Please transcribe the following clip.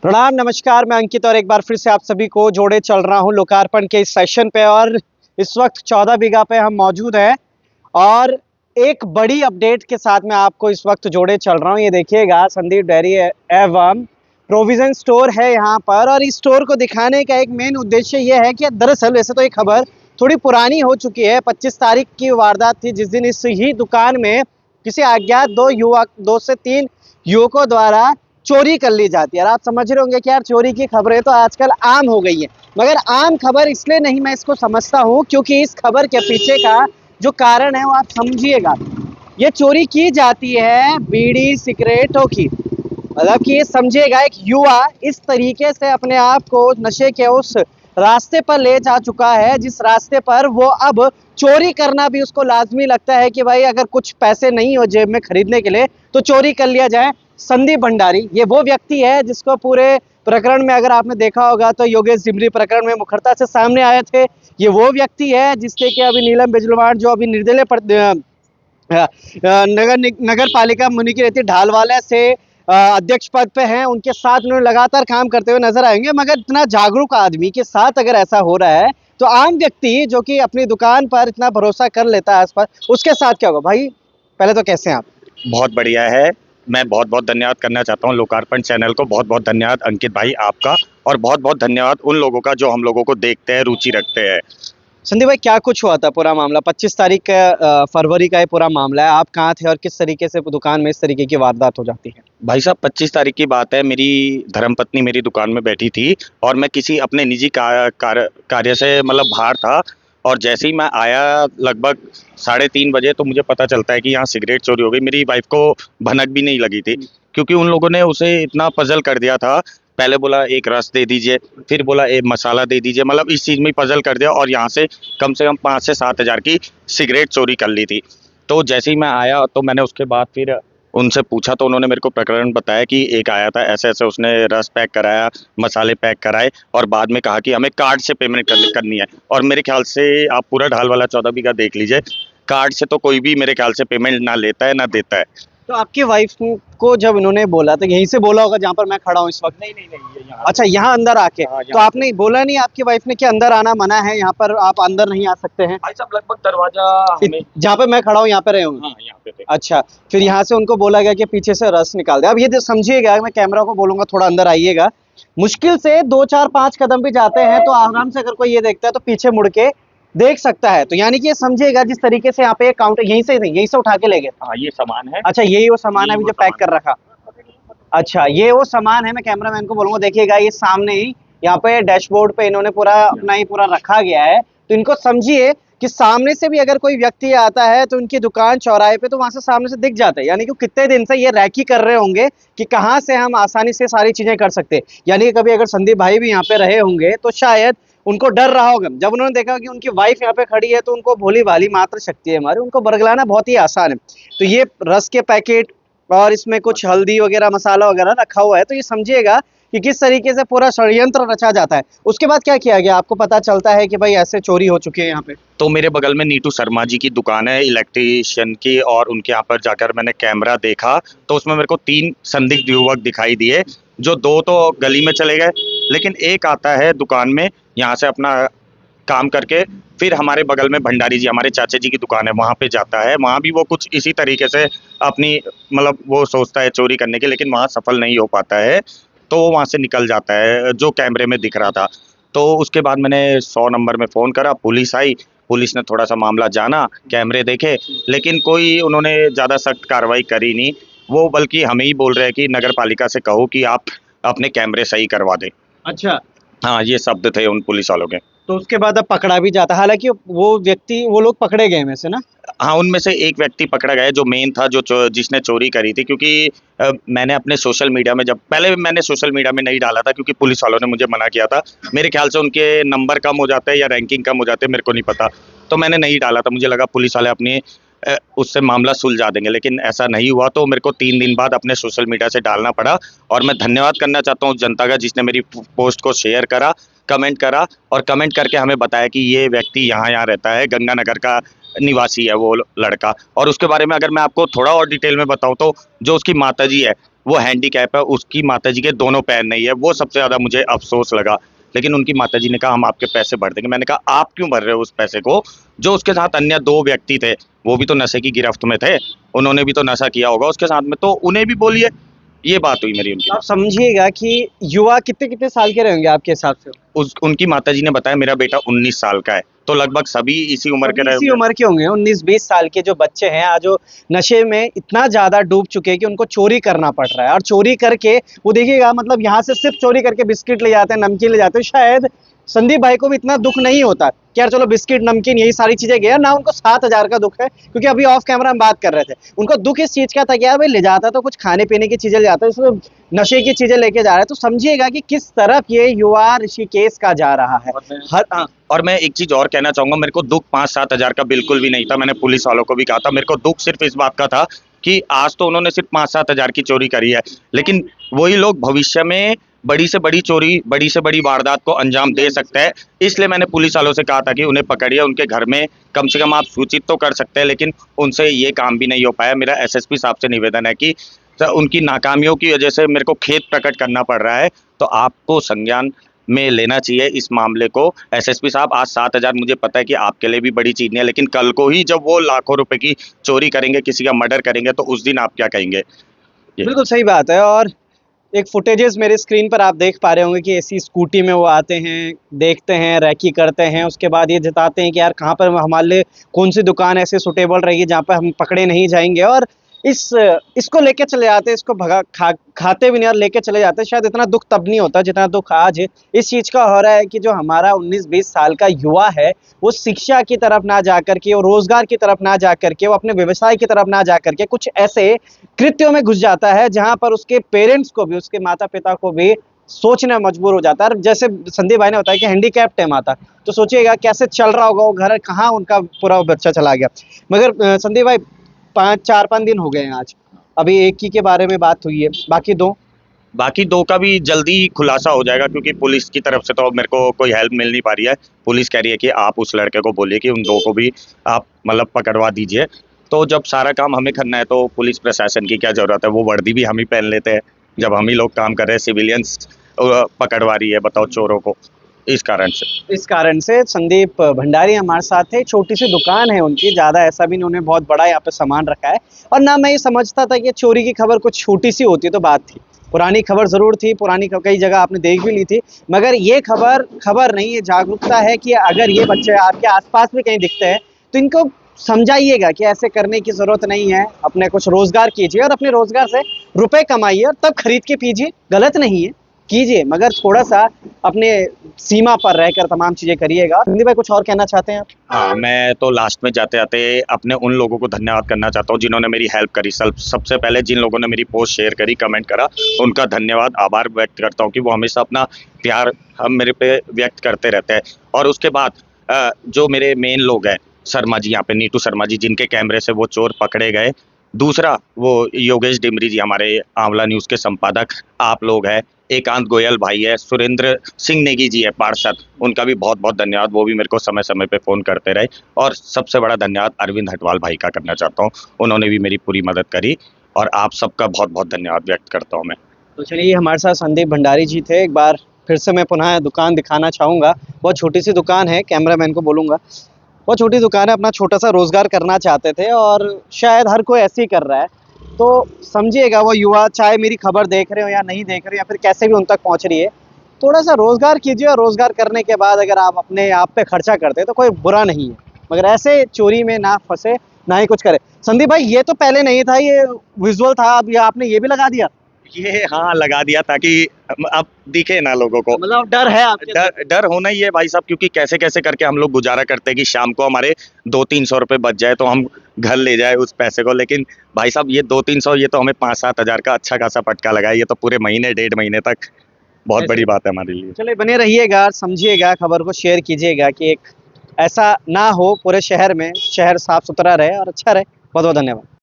प्रणाम, नमस्कार। मैं अंकित और एक बार फिर से आप सभी को जोड़े चल रहा हूं लोकार्पण के इस सेशन पे। और इस वक्त 14 बीघा पे हम मौजूद हैं और एक बड़ी अपडेट के साथ मैं आपको इस वक्त जोड़े चल रहा हूं। ये देखिएगा, संदीप डेयरी एवं प्रोविजन स्टोर है यहाँ पर। और इस स्टोर को दिखाने का एक मेन उद्देश्य ये है कि दरअसल वैसे तो ये खबर थोड़ी पुरानी हो चुकी है। 25 तारीख की वारदात थी जिस दिन इस ही दुकान में किसी अज्ञात दो से तीन युवकों द्वारा चोरी कर ली जाती है। और आप समझ रहे होंगे कि यार चोरी की खबरें तो आजकल आम हो गई है, मगर आम खबर इसलिए नहीं मैं इसको समझता हूँ क्योंकि इस खबर के पीछे का जो कारण है वो आप समझिएगा। ये चोरी की जाती है बीड़ी सिगरेटों की, मतलब कि ये समझिएगा एक युवा इस तरीके से अपने आप को नशे के उस रास्ते पर ले जा चुका है जिस रास्ते पर वो अब चोरी करना भी उसको लाजमी लगता है कि भाई अगर कुछ पैसे नहीं हो जेब में खरीदने के लिए तो चोरी कर लिया जाए। संदीप भंडारी ये वो व्यक्ति है जिसको पूरे प्रकरण में अगर आपने देखा होगा तो योगेश जिमरी प्रकरण में मुखरता से सामने आए थे। ये वो व्यक्ति है जिसके कि अभी नीलम बिजलवाड़ जो अभी निर्दलीय नगर पालिका मुनि की रहती ढालवाला से अध्यक्ष पद पे हैं, उनके साथ उन्होंने लगातार काम करते हुए नजर आएंगे। मगर इतना जागरूक आदमी के साथ अगर ऐसा हो रहा है तो आम व्यक्ति जो कि अपनी दुकान पर इतना भरोसा कर लेता है आसपास, उसके साथ क्या होगा? भाई पहले तो कैसे हैं आप? बहुत बढ़िया है। मैं बहुत बहुत धन्यवाद करना चाहता हूँ लोकार्पण चैनल को। बहुत बहुत धन्यवाद अंकित भाई आपका, और बहुत बहुत धन्यवाद उन लोगों का जो हम लोगों को देखते हैं, रुचि रखते हैं। संदीप भाई क्या कुछ हुआ था पूरा मामला? 25 तारीख का फरवरी का ये पूरा मामला है। आप कहाँ थे और किस तरीके से दुकान में इस तरीके की वारदात हो जाती है? भाई साहब 25 तारीख की बात है। मेरी धर्मपत्नी मेरी दुकान में बैठी थी और मैं किसी अपने निजी कार्य से मतलब बाहर था। और जैसे ही मैं आया लगभग 3:30 बजे तो मुझे पता चलता है कि यहाँ सिगरेट चोरी हो गई। मेरी वाइफ को भनक भी नहीं लगी थी क्योंकि उन लोगों ने उसे इतना पजल कर दिया था। पहले बोला एक रस दे दीजिए, फिर बोला एक मसाला दे दीजिए, मतलब इस चीज़ में पजल कर दिया। और यहाँ से कम 5 से 7 हज़ार की सिगरेट चोरी कर ली थी। तो जैसे ही मैं आया तो मैंने उसके बाद फिर उनसे पूछा तो उन्होंने मेरे को प्रकरण बताया कि एक आया था ऐसे ऐसे, उसने रस पैक कराया, मसाले पैक कराए और बाद में कहा कि हमें कार्ड से पेमेंट करनी है। और मेरे ख्याल से आप पूरा ढाल वाला 14 बीघा देख लीजिए, कार्ड से तो कोई भी मेरे ख्याल से पेमेंट ना लेता है ना देता है। तो आपकी वाइफ को जब इन्होंने बोला तो यहीं से बोला होगा जहाँ पर मैं खड़ा हूँ इस वक्त? नहीं नहीं नहीं, ये यहाँ अच्छा, यहाँ अंदर आके? हाँ, तो आपने बोला नहीं आपकी वाइफ ने कि अंदर आना मना है, यहाँ पर आप अंदर नहीं आ सकते हैं? भाई साहब लगभग दरवाजा हमें जहाँ पे मैं खड़ा हूँ यहाँ पे रहे होंगे? हाँ यहाँ पे थे। अच्छा, फिर यहाँ से उनको बोला गया कि पीछे से रस निकाल दे। अब ये समझिएगा, मैं कैमरा को बोलूंगा थोड़ा अंदर आइएगा। मुश्किल से 2 4 5 कदम भी जाते हैं तो आराम से अगर कोई ये देखता है तो पीछे मुड़ के देख सकता है। तो यानी कि ये समझिएगा जिस तरीके से यहाँ पे काउंटर यहीं से उठा के ले गए। हाँ ये सामान है। अच्छा, यही वो सामान है अभी जो पैक कर रखा? अच्छा, ये वो सामान है। मैं कैमरामैन को बोलूंगा देखिएगा, ये सामने ही यहाँ पे डैशबोर्ड पे इन्होंने पूरा अपना ही पूरा रखा गया है। तो इनको समझिए कि सामने से भी अगर कोई व्यक्ति आता है तो उनकी दुकान चौराहे पे तो वहां से सामने से दिख जाता है। यानी कि कितने दिन से ये रैकी कर रहे होंगे कि कहाँ से हम आसानी से सारी चीजें कर सकते हैं। यानी कि कभी अगर संदीप भाई भी यहाँ पे रहे होंगे तो शायद उनको डर रहा होगा। जब उन्होंने देखा कि उनकी वाइफ यहाँ पे खड़ी है तो उनको भोली भाली मात्र शक्ति है हमारी, उनको बरगलाना बहुत ही आसान है। तो ये रस के पैकेट और इसमें कुछ हल्दी वगैरह मसाला वगैरह रखा हुआ है, तो ये समझिएगा कि किस तरीके से पूरा षड्यंत्र रचा जाता है। उसके बाद क्या किया गया? आपको पता चलता है कि भाई ऐसे चोरी हो चुकी है यहाँ पे? तो मेरे बगल में नीटू शर्मा जी की दुकान है इलेक्ट्रिशियन की, और उनके यहाँ पर जाकर मैंने कैमरा देखा तो उसमें मेरे को 3 संदिग्ध युवक दिखाई दिए, जो 2 तो गली में चले गए, लेकिन एक आता है दुकान में यहाँ से अपना काम करके, फिर हमारे बगल में भंडारी जी हमारे चाचा जी की दुकान है वहाँ पे जाता है। वहाँ भी वो कुछ इसी तरीके से अपनी मतलब वो सोचता है चोरी करने की, लेकिन वहाँ सफल नहीं हो पाता है, तो वो वहाँ से निकल जाता है जो कैमरे में दिख रहा था। तो उसके बाद मैंने 100 नंबर में फ़ोन करा, पुलिस आई, पुलिस ने थोड़ा सा मामला जाना, कैमरे देखे, लेकिन कोई उन्होंने ज़्यादा सख्त कार्रवाई करी नहीं। वो बल्कि हमें ही बोल रहे हैं कि नगर पालिका से कहो कि आप अपने कैमरे सही करवा दें। अच्छा, हाँ ये शब्द थे उन पुलिस वालों के। तो उसके बाद अब पकड़ा भी जाता है, हालांकि वो लोग पकड़े गए में से ना? हाँ उनमें से एक व्यक्ति पकड़ा गया जो मेन था, जिसने चोरी करी थी। क्योंकि मैंने अपने सोशल मीडिया में पहले मैंने सोशल मीडिया में नहीं डाला था क्योंकि पुलिस वालों ने मुझे मना किया था। मेरे ख्याल से उनके नंबर कम हो जाते हैं या रैंकिंग कम हो जाते हैं, मेरे को नहीं पता, तो मैंने नहीं डाला था। मुझे लगा पुलिस वाले अपनी उससे मामला सुलझा देंगे, लेकिन ऐसा नहीं हुआ। तो मेरे को 3 दिन बाद अपने सोशल मीडिया से डालना पड़ा। और मैं धन्यवाद करना चाहता हूँ जनता का जिसने मेरी पोस्ट को शेयर करा, कमेंट करा और कमेंट करके हमें बताया कि ये व्यक्ति यहाँ रहता है, गंगानगर का निवासी है वो लड़का। और उसके बारे में अगर मैं आपको थोड़ा और डिटेल में बताऊं तो जो उसकी माताजी है वो हैंडीकैप है, उसकी माताजी के दोनों पैर नहीं है, वो सबसे ज़्यादा मुझे अफसोस लगा। लेकिन उनकी माताजी ने कहा हम आपके पैसे भर देंगे। मैंने कहा आप क्यों भर रहे हो उस पैसे को? जो उसके साथ अन्य 2 व्यक्ति थे वो भी तो नशे की गिरफ्त में थे, उन्होंने भी तो नशा किया होगा उसके साथ में, तो उन्हें भी बोलिए। ये बात हुई मेरी उनकी। आप समझिएगा कि युवा कितने कितने साल के रहेंगे आपके हिसाब से? उनकी माताजी ने बताया मेरा बेटा 19 साल का है, तो लगभग सभी इसी उम्र के अभी रहे इसी होंगे। उम्र के होंगे, 19-20 साल के जो बच्चे हैं आज वो नशे में इतना ज्यादा डूब चुके हैं कि उनको चोरी करना पड़ रहा है। और चोरी करके वो देखिएगा, मतलब यहाँ से सिर्फ चोरी करके बिस्किट ले जाते हैं, नमकीन ले जाते हैं। शायद संदीप भाई को भी इतना दुख नहीं होता कि यार चलो बिस्किट नमकीन यही सारी चीजें गया ना, उनको 7,000 का दुख है। क्योंकि अभी ऑफ कैमरा हम बात कर रहे थे, उनको दुख इस चीज का था कि यार भाई ले जाता तो कुछ खाने पीने की चीजें ले जाता, उसमें नशे की चीजें लेके जा रहा है। तो समझिएगा कि किस तरफ ये युवा ऋषिकेश का जा रहा है। और मैं एक चीज और कहना चाहूंगा, मेरे को दुख 5-7 हजार का बिल्कुल भी नहीं था। मैंने पुलिस वालों को भी कहा था, मेरे को दुख सिर्फ इस बात का था कि आज तो उन्होंने सिर्फ 5-7 हजार की चोरी करी है, लेकिन वही लोग भविष्य में बड़ी से बड़ी चोरी, बड़ी से बड़ी वारदात को अंजाम दे सकते हैं। इसलिए मैंने पुलिस वालों से कहा था कि उन्हें पकड़िए, उनके घर में कम से कम आप सूचित तो कर सकते हैं, लेकिन उनसे ये काम भी नहीं हो पाया। मेरा एसएसपी साहब से निवेदन है कि उनकी नाकामियों की वजह से मेरे को खेद प्रकट करना पड़ रहा है, तो आपको संज्ञान में लेना चाहिए इस मामले को। एसएसपी साहब, आज 7,000 मुझे पता है कि आपके लिए भी बड़ी चीज नहीं है, लेकिन कल को ही जब वो लाखों रुपए की चोरी करेंगे, किसी का मर्डर करेंगे, तो उस दिन आप क्या कहेंगे? बिल्कुल सही बात है। और एक फुटेजेस मेरे स्क्रीन पर आप देख पा रहे होंगे कि ऐसी स्कूटी में वो आते हैं, देखते हैं, रैकी करते हैं, उसके बाद ये जताते हैं कि यार कहाँ पर हमारे लिए कौन सी दुकान ऐसे सुटेबल रहेगी जहाँ पर हम पकड़े नहीं जाएंगे। और इसको लेके चले जाते हैं, इसको खाते भी नहीं और लेके चले जाते हैं। शायद इतना दुख तब नहीं होता जितना दुख आज इस चीज़ का हो रहा है कि जो हमारा 19-20 साल का युवा है वो शिक्षा की तरफ ना जा करके, वो रोजगार की तरफ ना जा करके, वो अपने व्यवसाय की तरफ ना जा करके कुछ ऐसे कृत्यों में घुस जाता है जहां पर उसके पेरेंट्स को भी, उसके माता पिता को भी सोचने मजबूर हो जाता है। जैसे संदीप भाई ने बताया कि हैंडीकैप्ड है माता, तो सोचिएगा कैसे चल रहा होगा वो घर, कहाँ उनका पूरा बच्चा चला गया। मगर संदीप भाई 4-5 दिन हो गए हैं आज, अभी एक ही के बारे में बात हुई है, बाकी 2 का भी जल्दी खुलासा हो जाएगा, क्योंकि पुलिस की तरफ से तो अब मेरे को कोई हेल्प मिल नहीं पा रही है। पुलिस कह रही है कि आप उस लड़के को बोलिए कि उन 2 को भी आप मतलब पकड़वा दीजिए। तो जब सारा काम हमें करना है तो पुलिस प्रशासन की क्या ज़रूरत है, वो वर्दी भी हम ही पहन लेते हैं। जब हम ही लोग काम कर रहे हैं, सिविलियंस पकड़वा रही है, बताओ चोरों को। इस कारण से संदीप भंडारी हमारे साथ थे। छोटी सी दुकान है उनकी, ज़्यादा ऐसा भी नहीं उन्होंने बहुत बड़ा यहाँ पे सामान रखा है। और ना मैं ये समझता था कि चोरी की खबर कुछ छोटी सी होती तो बात थी, पुरानी खबर ज़रूर थी, पुरानी कई जगह आपने देख भी ली थी, मगर ये खबर नहीं, ये जागरूकता है कि अगर ये बच्चे आपके आसपास भी कहीं दिखते हैं तो इनको समझाइएगा कि ऐसे करने की ज़रूरत नहीं है। अपने कुछ रोज़गार कीजिए और अपने रोज़गार से रुपए कमाइए और तब खरीद के पीजिए, गलत नहीं है, कीजिए, मगर थोड़ा सा अपने सीमा पर रहकर तमाम चीज़ें करिएगा। हिंदी भाई कुछ और कहना चाहते हैं आप? हाँ, मैं तो लास्ट में जाते-जाते अपने उन लोगों को धन्यवाद करना चाहता हूँ जिन्होंने मेरी हेल्प करी। सबसे पहले जिन लोगों ने मेरी पोस्ट शेयर करी, कमेंट करा, उनका धन्यवाद, आभार व्यक्त करता हूँ कि वो हमेशा अपना प्यार हम मेरे पे व्यक्त करते रहते हैं। और उसके बाद जो मेरे मेन लोग हैं, शर्मा जी, यहाँ पे नीतू शर्मा जी, जिनके कैमरे से वो चोर पकड़े गए। दूसरा वो योगेश डिमरी जी, हमारे आंवला न्यूज़ के संपादक, आप लोग हैं। एकांत गोयल भाई है, सुरेंद्र सिंह नेगी जी है पार्षद, उनका भी बहुत बहुत धन्यवाद, वो भी मेरे को समय समय पे फ़ोन करते रहे। और सबसे बड़ा धन्यवाद अरविंद हटवाल भाई का करना चाहता हूँ, उन्होंने भी मेरी पूरी मदद करी। और आप सबका बहुत बहुत धन्यवाद व्यक्त करता हूँ मैं। तो चलिए, हमारे साथ संदीप भंडारी जी थे। एक बार फिर से मैं पुनः दुकान दिखाना चाहूँगा। बहुत छोटी सी दुकान है, कैमरामैन को बोलूँगा, बहुत छोटी दुकान है, अपना छोटा सा रोज़गार करना चाहते थे और शायद हर कोई ऐसे ही कर रहा है। तो समझिएगा वो युवा, चाहे मेरी खबर देख रहे हो या नहीं देख रहे हो या फिर कैसे भी उन तक पहुंच रही है, थोड़ा सा रोज़गार कीजिए और रोज़गार करने के बाद अगर आप अपने आप पे खर्चा करते हैं तो कोई बुरा नहीं है, मगर ऐसे चोरी में ना फंसे, ना ही कुछ करे। संदीप भाई, ये तो पहले नहीं था, ये विजुअल था, अब ये आपने ये भी लगा दिया? ये हाँ, लगा दिया ताकि अब दिखे ना लोगों को। मतलब डर है आपके? डर होना ही है भाई साहब, क्योंकि कैसे कैसे करके हम लोग गुजारा करते हैं कि शाम को हमारे 200-300 रुपये बच जाए तो हम घर ले जाए उस पैसे को। लेकिन भाई साहब, ये 200-300, ये तो हमें 5-7 हज़ार का अच्छा खासा फटका लगा है। ये तो पूरे महीने, 1.5 महीने तक बहुत बड़ी बात है हमारे लिए। चलिए, बने रहिएगा, समझिएगा, खबर को शेयर कीजिएगा कि एक ऐसा ना हो पूरे शहर में, शहर साफ सुथरा रहे और अच्छा रहे। बहुत बहुत धन्यवाद।